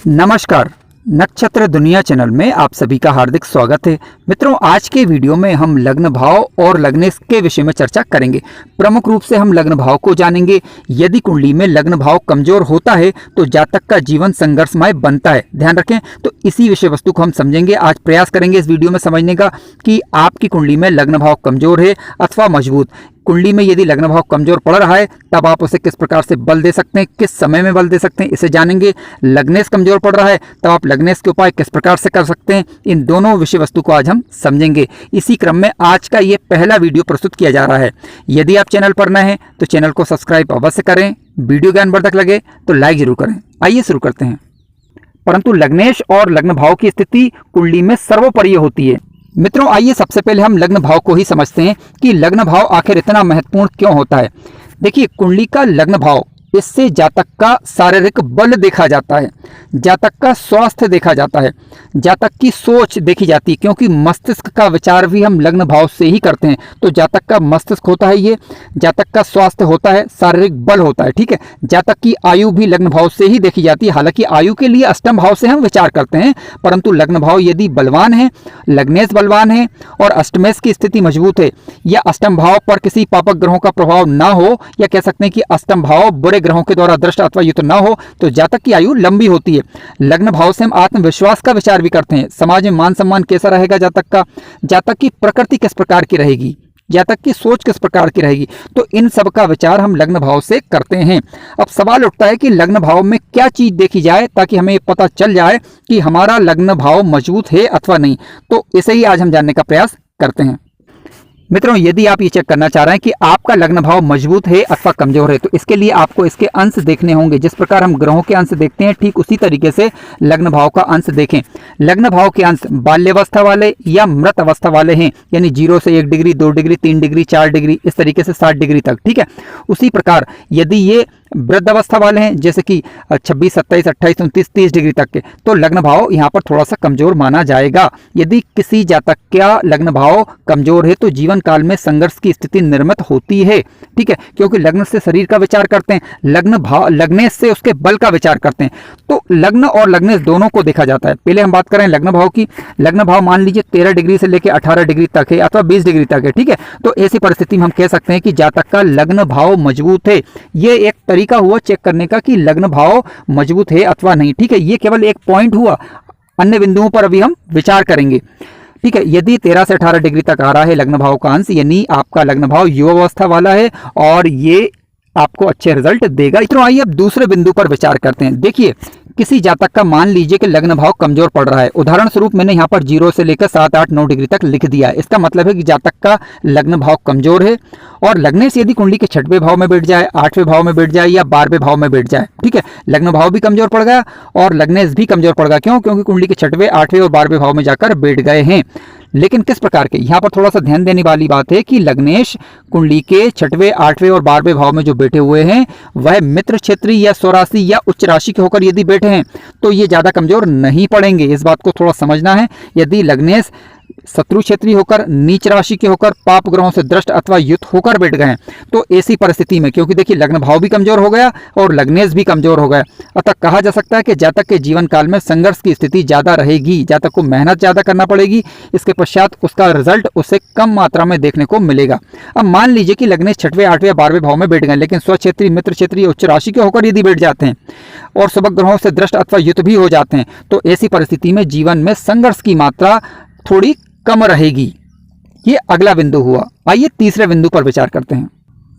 नमस्कार, नक्षत्र दुनिया चैनल में आप सभी का हार्दिक स्वागत है। मित्रों, आज के वीडियो में हम लग्न भाव और लग्नेश के विषय में चर्चा करेंगे। प्रमुख रूप से हम लग्न भाव को जानेंगे। यदि कुंडली में लग्न भाव कमजोर होता है तो जातक का जीवन संघर्षमय बनता है। ध्यान रखें। तो इसी विषय वस्तु को हम समझेंगे। आज प्रयास करेंगे इस वीडियो में समझने का कि आपकी कुंडली में लग्न भाव कमजोर है अथवा मजबूत। कुंडली में यदि लग्न भाव कमजोर पड़ रहा है तब आप उसे किस प्रकार से बल दे सकते हैं, किस समय में बल दे सकते हैं, इसे जानेंगे। लग्नेश कमजोर पड़ रहा है तब आप लग्नेश के उपाय किस प्रकार से कर सकते हैं, इन दोनों विषय वस्तु को आज हम समझेंगे। इसी क्रम में आज का ये पहला वीडियो प्रस्तुत किया जा रहा है। यदि आप चैनल पर नए हैं तो चैनल को सब्सक्राइब अवश्य करें। वीडियो ज्ञानवर्धक लगे तो लाइक जरूर करें। आइए शुरू करते हैं। परंतु लग्नेश और लग्न भाव की स्थिति कुंडली में सर्वोपरि होती है। मित्रों, आइए सबसे पहले हम लग्न भाव को ही समझते हैं कि लग्न भाव आखिर इतना महत्वपूर्ण क्यों होता है। देखिए, कुंडली का लग्न भाव, इससे जातक का शारीरिक बल देखा जाता है, जातक का स्वास्थ्य देखा जाता है, जातक की सोच देखी जाती है, क्योंकि मस्तिष्क का विचार भी हम लग्न भाव से ही करते हैं। तो जातक का मस्तिष्क होता है, ये जातक का स्वास्थ्य होता है, शारीरिक बल होता है। ठीक है। जातक की आयु भी लग्न भाव से ही देखी जाती है। हालांकि आयु के लिए अष्टम भाव से हम विचार करते हैं, परंतु लग्न भाव यदि बलवान है, लग्नेश बलवान है और अष्टमेश की स्थिति मजबूत है, या अष्टम भाव पर किसी पापक ग्रहों का प्रभाव ना हो, या कह सकते हैं कि अष्टम भाव बुरे ग्रहों के द्वारा दृष्ट अथवा युक्त ना हो, तो जातक की आयु लंबी होती है। लग्न भाव से हम आत्मविश्वास का विचार भी करते हैं। समाज में मान सम्मान कैसा रहेगा जातक का, जातक की प्रकृति किस प्रकार की रहेगी, जातक की सोच किस प्रकार की रहेगी, तो इन सब का विचार हम लग्न भाव से करते हैं। अब सवाल उठता है कि लग्न भाव में क्या चीज देखी जाए ताकि हमें पता चल जाए कि हमारा लग्न भाव मजबूत है अथवा नहीं। तो इसे ही आज हम जानने का प्रयास करते हैं। मित्रों, यदि आप ये चेक करना चाह रहे हैं कि आपका लग्न भाव मजबूत है अथवा कमजोर है, तो इसके लिए आपको इसके अंश देखने होंगे। जिस प्रकार हम ग्रहों के अंश देखते हैं, ठीक उसी तरीके से लग्न भाव का अंश देखें। लग्न भाव के अंश बाल्यावस्था वाले या मृत अवस्था वाले हैं, यानी 0 से 1 डिग्री, 2 डिग्री, 3 डिग्री, 4 डिग्री, इस तरीके से 60 डिग्री तक। ठीक है। उसी प्रकार यदि ये वृद्ध अवस्था वाले हैं, जैसे कि 26, 27, 28, 29, 30 डिग्री तक के, तो लग्न भाव यहाँ पर थोड़ा सा कमजोर माना जाएगा। यदि किसी जातक का लग्न भाव कमजोर है तो जीवन काल में संघर्ष की स्थिति निर्मित होती है। ठीक है। क्योंकि लग्न से शरीर का विचार करते हैं, लग्न भाव लग्नेश से उसके बल का विचार करते हैं। तो लग्न और लग्नेश दोनों को देखा जाता है। पहले हम बात करें लग्न भाव की। लग्न भाव मान लीजिए 13 डिग्री से लेकर 18 डिग्री तक है अथवा 20 डिग्री तक है। ठीक है। तो ऐसी परिस्थिति में हम कह सकते हैं कि जातक का लग्न भाव मजबूत है। ये एक तरीका हुआ चेक करने का कि लग्न भाव मजबूत है अथवा नहीं। ठीक है। ये केवल एक पॉइंट हुआ, अन्य बिंदुओं पर अभी हम विचार करेंगे। ठीक है। यदि 13 से 18 डिग्री तक आ रहा है लग्न भाव का अंश, यानी आपका लग्न भाव युवावस्था वाला है और ये आपको अच्छे रिजल्ट देगा। तो आइए अब दूसरे बिंदु पर विचार करते हैं। देखिए, किसी जातक का मान लीजिए कि लग्न भाव कमजोर पड़ रहा है। उदाहरण स्वरूप मैंने यहाँ पर 0 से लेकर 7, 8, 9 डिग्री तक लिख दिया है। इसका मतलब है कि जातक का लग्न भाव कमजोर है और लग्नेश यदि कुंडली के 6वें भाव में बैठ जाए, 8वें भाव में बैठ जाए या 12वें भाव में बैठ जाए, ठीक है, लग्न भाव भी कमजोर पड़ गया और लग्नेश भी कमजोर पड़ गया। क्यों? क्योंकि कुंडली के 6वें, 8वें और 12वें भाव में जाकर बैठ गए हैं। लेकिन किस प्रकार के, यहाँ पर थोड़ा सा ध्यान देने वाली बात है कि लग्नेश कुंडली के 6वें, 8वें और 12वें भाव में जो बैठे हुए हैं वह मित्र क्षेत्री या स्वराशि या उच्च राशि के होकर यदि बैठे हैं तो ये ज्यादा कमजोर नहीं पड़ेंगे। इस बात को थोड़ा समझना है। यदि लग्नेश शत्रु क्षेत्री होकर, नीच राशि के होकर, पाप ग्रहों से दृष्ट अथवा युक्त होकर बैठ गए तो ऐसी परिस्थिति में, क्योंकि देखिए लग्न भाव भी कमजोर हो गया और लग्नेश भी कमजोर हो गया, अतः कहा जा सकता है कि जातक के जीवन काल में संघर्ष की स्थिति ज्यादा रहेगी। जातक को मेहनत ज्यादा करना पड़ेगी। इसके पश्चात उसका रिजल्ट उसे कम मात्रा में देखने को मिलेगा। अब मान लीजिए कि लग्नेश 6वें, 8वें या 12वें भाव में बैठ गए, लेकिन स्वक्षेत्री, मित्र क्षेत्री, उच्च राशि के होकर यदि बैठ जाते हैं और शुभ ग्रहों से दृष्ट अथवा युक्त भी हो जाते हैं, तो ऐसी परिस्थिति में जीवन में संघर्ष की मात्रा थोड़ी कम रहेगी। ये अगला बिंदु हुआ। आइए तीसरे बिंदु पर विचार करते हैं।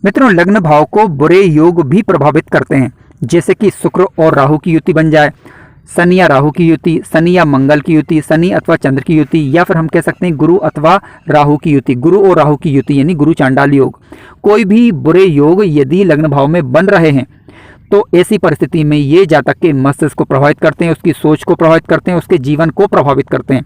मित्रों, लग्न भाव को बुरे योग भी प्रभावित करते हैं, जैसे कि शुक्र और राहु की युति बन जाए, शनि या राहु की युति, शनि या मंगल की युति, शनि अथवा चंद्र की युति, या फिर हम कह सकते हैं गुरु अथवा राहु की युति, गुरु और राहु की युति यानी गुरु चांडाल योग। कोई भी बुरे योग यदि लग्न भाव में बन रहे हैं तो ऐसी परिस्थिति में ये जातक के मस्तिष्क को प्रभावित करते हैं, उसकी सोच को प्रभावित करते हैं, उसके जीवन को प्रभावित करते हैं।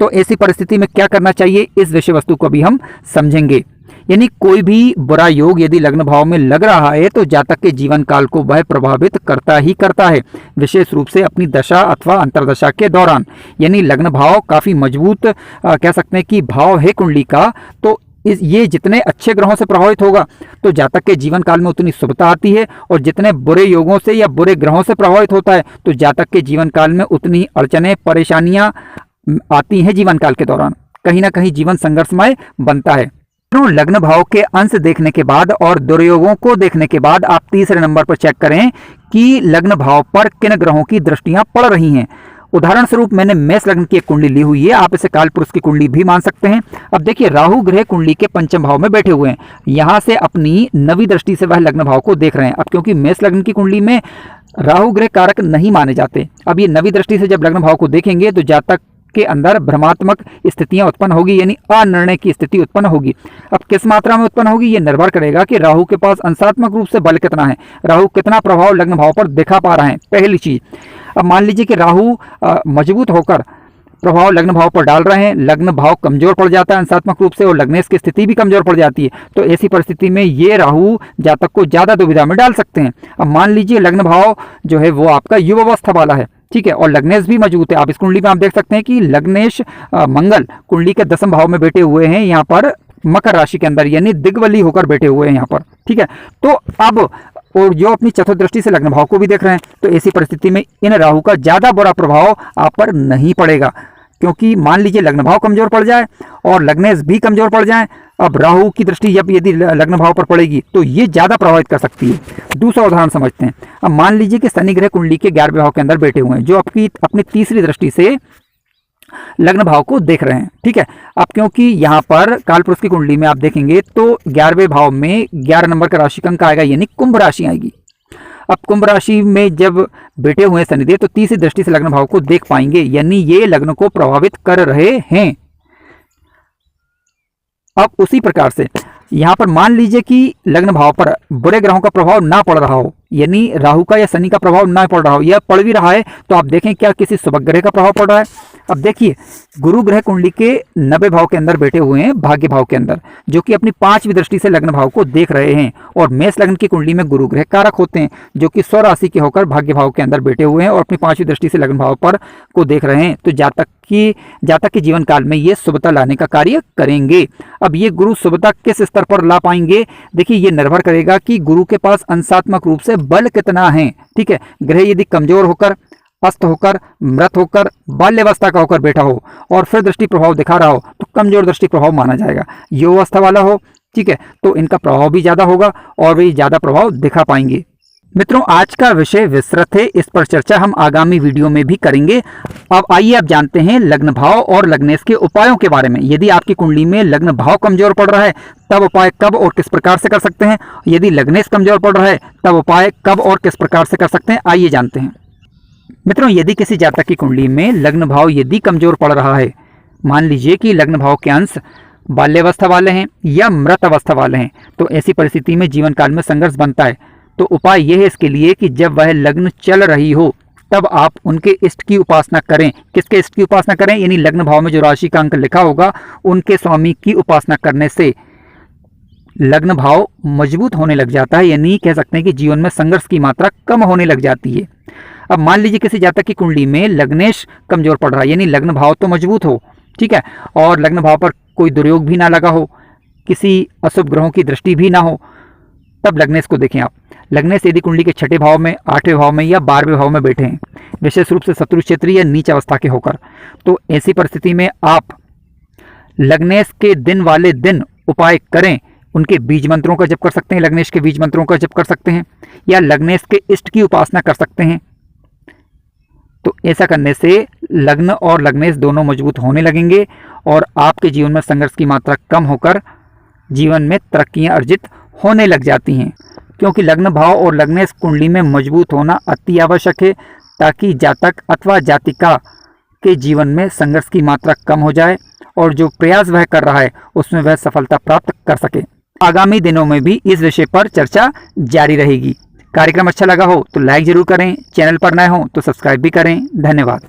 तो ऐसी परिस्थिति में क्या करना चाहिए, इस विषय वस्तु को भी हम समझेंगे। यानी कोई भी बुरा योग यदि लग्न भाव में लग रहा है तो जातक के जीवन काल को वह प्रभावित करता ही करता है, विशेष रूप से अपनी दशा अथवा अंतर्दशा के दौरान। यानी लग्न भाव काफी मजबूत कह सकते हैं कि भाव है कुंडली का, तो ये जितने अच्छे ग्रहों से प्रभावित होगा तो जातक के जीवन काल में उतनी शुभता आती है, और जितने बुरे योगों से या बुरे ग्रहों से प्रभावित होता है तो जातक के जीवन काल में उतनी अड़चने, परेशानियां आती हैं जीवन काल के दौरान। कहीं ना कहीं जीवन संघर्षमय बनता है। लग्न भाव के अंश देखने के बाद और दुर्योगों को देखने के बाद आप तीसरे नंबर पर चेक करें कि लग्न भाव पर किन ग्रहों की दृष्टियां पड़ रही हैं। उदाहरण स्वरूप मैंने मेष लग्न की एक कुंडली ली हुई है, आप इसे काल पुरुष की कुंडली भी मान सकते हैं। अब देखिए, राहु ग्रह कुंडली के पंचम भाव में बैठे हुए हैं, यहां से अपनी नवी दृष्टि से वह लग्न भाव को देख रहे हैं। अब क्योंकि मेष लग्न की कुंडली में राहु ग्रह कारक नहीं माने जाते, अब ये नवी दृष्टि से जब लग्न भाव को देखेंगे तो जातक के अंदर भ्रमात्मक स्थितियां उत्पन्न होगी, यानी अनिर्णय की स्थिति उत्पन्न होगी। अब किस मात्रा में उत्पन्न होगी, ये निर्भर करेगा कि राहु के पास अंशात्मक रूप से बल कितना है, राहु कितना प्रभाव लग्न भाव पर दिखा पा रहे हैं, पहली चीज। अब मान लीजिए कि राहु मजबूत होकर प्रभाव लग्न भाव पर डाल रहे हैं, लग्न भाव कमजोर पड़ जाता है अंशात्मक रूप से और लग्नेश की स्थिति भी कमजोर पड़ जाती है, तो ऐसी परिस्थिति में ये राहु जातक को ज्यादा दुविधा में डाल सकते हैं। अब मान लीजिए लग्न भाव जो है वो आपका युवावस्था वाला है, ठीक है, और लग्नेश भी मजबूत है। आप इस कुंडली में आप देख सकते हैं कि लग्नेश मंगल कुंडली के 10वें भाव में बैठे हुए हैं, यहाँ पर मकर राशि के अंदर, यानी दिग्वली होकर बैठे हुए हैं यहाँ पर, ठीक है। तो अब और जो अपनी चतुर्दृष्टि से लग्न भाव को भी देख रहे हैं, तो ऐसी परिस्थिति में इन राहु का ज्यादा बुरा प्रभाव आप पर नहीं पड़ेगा, क्योंकि मान लीजिए लग्न भाव कमजोर पड़ जाए और लग्नेश भी कमजोर पड़ जाए, अब राहु की दृष्टि जब यदि लग्न भाव पर पड़ेगी तो ये ज्यादा प्रभावित कर सकती है। दूसरा उदाहरण समझते हैं। अब मान लीजिए कि शनि ग्रह कुंडली के 11वें भाव के अंदर बैठे हुए हैं, जो अपनी तीसरी दृष्टि से लग्न भाव को देख रहे हैं, ठीक है। अब क्योंकि यहाँ पर कालपुरुष की कुंडली में आप देखेंगे तो 11वें भाव में 11 नंबर का राशि अंक आएगा, यानी कुंभ राशि आएगी। अब कुंभ राशि में जब बैठे हुए शनिदेव तो तीसरी दृष्टि से लग्न भाव को देख पाएंगे, यानी ये लग्न को प्रभावित कर रहे हैं। अब उसी प्रकार से यहाँ पर मान लीजिए कि लग्न भाव पर बुरे ग्रहों का प्रभाव ना पड़ रहा हो, यानी राहु का या शनि का प्रभाव ना पड़ रहा हो, या पड़ भी रहा है तो आप देखें क्या किसी शुभ ग्रह का प्रभाव पड़ रहा है। अब देखिए, गुरु ग्रह कुंडली के 90 भाव के अंदर बैठे हुए हैं, भाग्य भाव के अंदर, जो कि अपनी 5वीं दृष्टि से लग्न भाव को देख रहे हैं, और मेष लग्न की कुंडली में गुरु ग्रह कारक होते हैं, जो कि स्व राशि के होकर भाग्य भाव के अंदर बैठे हुए हैं और अपनी 5वीं दृष्टि से लग्न भाव पर को देख रहे हैं, तो जातक के जीवन काल में ये शुभता लाने का कार्य करेंगे। अब ये गुरु शुभता किस स्तर पर ला पाएंगे, देखिए ये निर्भर करेगा कि गुरु के पास अंशात्मक रूप से बल कितना है, ठीक है। ग्रह यदि कमजोर होकर, अस्त होकर, मृत होकर, बाल्यावस्था का होकर बैठा हो और फिर दृष्टि प्रभाव दिखा रहा हो तो कमजोर दृष्टि प्रभाव माना जाएगा। युवावस्था वाला हो, ठीक है, तो इनका प्रभाव भी ज्यादा होगा और वे ज्यादा प्रभाव दिखा पाएंगे। मित्रों, आज का विषय विस्तृत है, इस पर चर्चा हम आगामी वीडियो में भी करेंगे। अब आइए आप जानते हैं लग्न भाव और लग्नेश के उपायों के बारे में। यदि आपकी कुंडली में लग्न भाव कमजोर पड़ रहा है तब उपाय कब और किस प्रकार से कर सकते हैं, यदि लग्नेश कमजोर पड़ रहा है तब उपाय कब और किस प्रकार से कर सकते हैं, आइए जानते हैं। मित्रों, यदि किसी जातक की कुंडली में लग्न भाव यदि कमजोर पड़ रहा है, मान लीजिए कि लग्न भाव के अंश बाल्यावस्था वाले हैं या मृत अवस्था वाले हैं, तो ऐसी परिस्थिति में जीवन काल में संघर्ष बनता है। तो उपाय यह है इसके लिए कि जब वह लग्न चल रही हो तब आप उनके इष्ट की उपासना करें। किसके इष्ट की उपासना करें, यानी लग्न भाव में जो राशि का अंक लिखा होगा उनके स्वामी की उपासना करने से लग्न भाव मजबूत होने लग जाता है, यानी कह सकते हैं कि जीवन में संघर्ष की मात्रा कम होने लग जाती है। अब मान लीजिए किसी जातक की कुंडली में लग्नेश कमजोर पड़ रहा है, यानी लग्न भाव तो मजबूत हो, ठीक है, और लग्न भाव पर कोई दुर्योग भी ना लगा हो, किसी अशुभ ग्रहों की दृष्टि भी ना हो, तब लग्नेश को देखें आप। लग्नेश यदि कुंडली के 6ठे भाव में, 8वें भाव में या 12वें भाव में बैठे हैं, विशेष रूप से शत्रु क्षेत्र या नीच अवस्था के होकर, तो ऐसी परिस्थिति में आप लग्नेश के दिन वाले दिन उपाय करें। उनके बीज मंत्रों का जप कर सकते हैं, लग्नेश के बीज मंत्रों का जप कर सकते हैं, या लग्नेश के इष्ट की उपासना कर सकते हैं। तो ऐसा करने से लग्न और लग्नेश दोनों मजबूत होने लगेंगे और आपके जीवन में संघर्ष की मात्रा कम होकर जीवन में तरक्कियां अर्जित होने लग जाती हैं। क्योंकि लग्न भाव और लग्नेश कुंडली में मजबूत होना अति आवश्यक है, ताकि जातक अथवा जातिका के जीवन में संघर्ष की मात्रा कम हो जाए और जो प्रयास वह कर रहा है उसमें वह सफलता प्राप्त कर सके। आगामी दिनों में भी इस विषय पर चर्चा जारी रहेगी। कार्यक्रम अच्छा लगा हो तो लाइक जरूर करें, चैनल पर नए हो तो सब्सक्राइब भी करें। धन्यवाद।